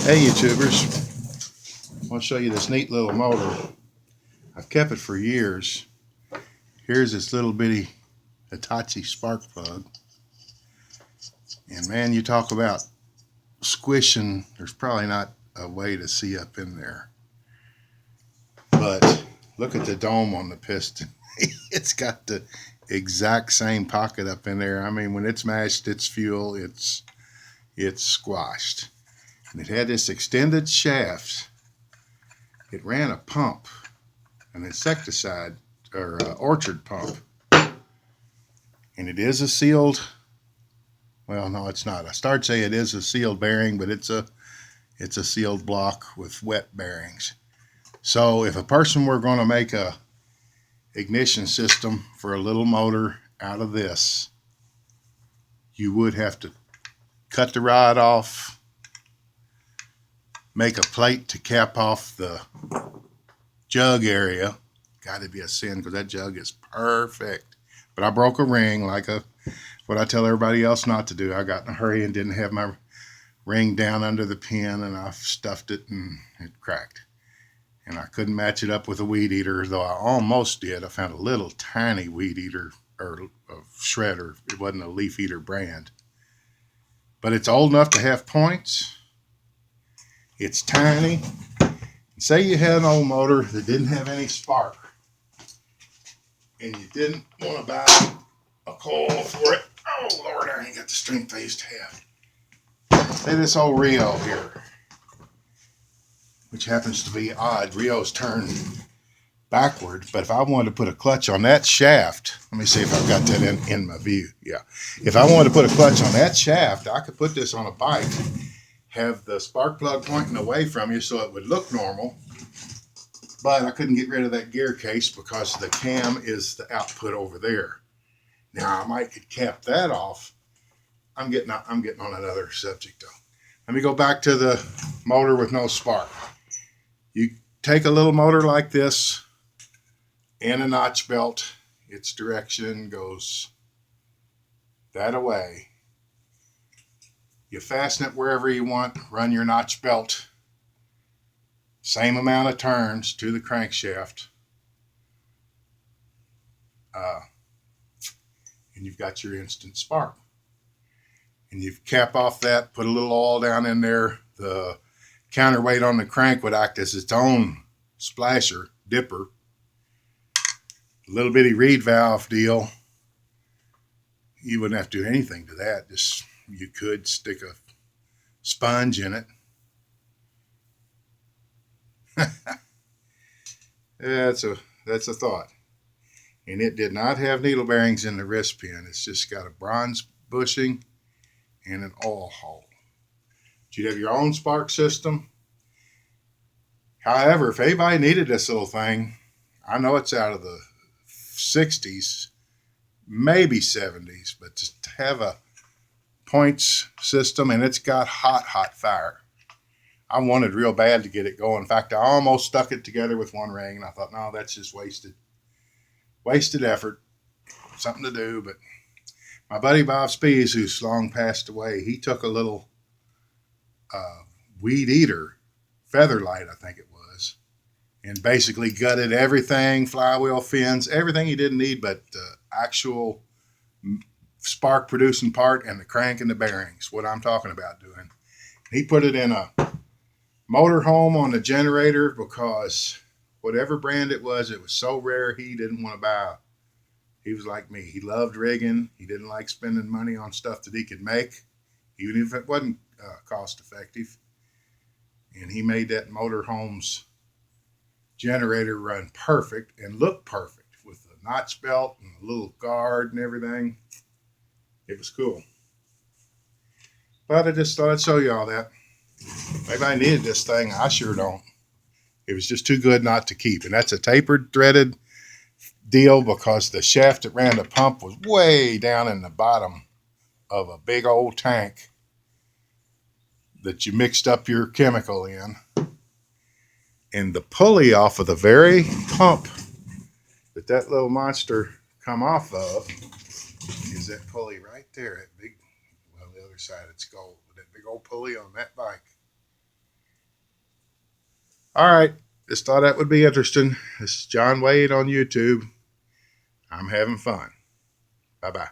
Hey YouTubers, I want to show you this neat little motor. I've kept it for years. Here's this little bitty Hitachi spark plug. And man, you talk about squishing, there's probably not a way to see up in there. But look at the dome on the piston. It's got the exact same pocket up in there. I mean, when it's mashed, it's fuel, it's squashed. And it had this extended shaft. It ran a pump, an insecticide or orchard pump, and it is a sealed. Well, no, it's not. I started saying it is a sealed bearing, but it's a sealed block with wet bearings. So if a person were going to make a ignition system for a little motor out of this, you would have to cut the rod off, make a plate to cap off the jug area. Got to be a sin because that jug is perfect. But I broke a ring like what I tell everybody else not to do. I got in a hurry and didn't have my ring down under the pin, and I stuffed it and it cracked. And I couldn't match it up with a weed eater, though I almost did. I found a little tiny weed eater or a shredder. It wasn't a leaf eater brand. But it's old enough to have points. It's tiny. Say you had an old motor that didn't have any spark, and you didn't want to buy a coil for it. Oh Lord, I ain't got the strength I used to have. Say this old Rio here, which happens to be odd. Rio's turned backward, but if I wanted to put a clutch on that shaft, let me see if I've got that in my view. Yeah. If I wanted to put a clutch on that shaft, I could put this on a bike, have the spark plug pointing away from you so it would look normal. But I couldn't get rid of that gear case because the cam is the output over there. Now I might could cap that off. I'm getting on another subject though. Let me go back to the motor with no spark. You take a little motor like this and a notch belt. Its direction goes that away. You fasten it wherever you want. Run your notch belt. Same amount of turns to the crankshaft. And you've got your instant spark. And you cap off that, put a little oil down in there. The counterweight on the crank would act as its own splasher, dipper. A little bitty reed valve deal. You wouldn't have to do anything to that. Just you could stick a sponge in it. That's a thought. And it did not have needle bearings in the wrist pin. It's just got a bronze bushing and an oil hole. But you'd have your own spark system. However, if anybody needed this little thing, I know it's out of the 60s, maybe 70s, but just to have a points system, and it's got hot fire. I wanted real bad to get it going. In fact, I almost stuck it together with one ring, and I thought, no, that's just wasted effort, something to do. But my buddy Bob Spees, who's long passed away, he took a little weed eater, Featherlight, I think it was, and basically gutted everything, flywheel fins, everything he didn't need but the actual spark producing part and the crank and the bearings, what I'm talking about doing. He put it in a motorhome on the generator because whatever brand it was so rare he didn't want to buy. He was like me. He loved rigging. He didn't like spending money on stuff that he could make, even if it wasn't cost effective. And he made that motorhome's generator run perfect and look perfect with the notch belt and the little guard and everything. It was cool. But I just thought I'd show you all that. Maybe I needed this thing. I sure don't. It was just too good not to keep. And that's a tapered, threaded deal because the shaft that ran the pump was way down in the bottom of a big old tank that you mixed up your chemical in. And the pulley off of the very pump that little monster come off of is that pulley right there. That big, well, the other side it's gold. But that big old pulley on that bike All right. Just thought that would be interesting. This is John Wade on YouTube. I'm having fun. Bye bye.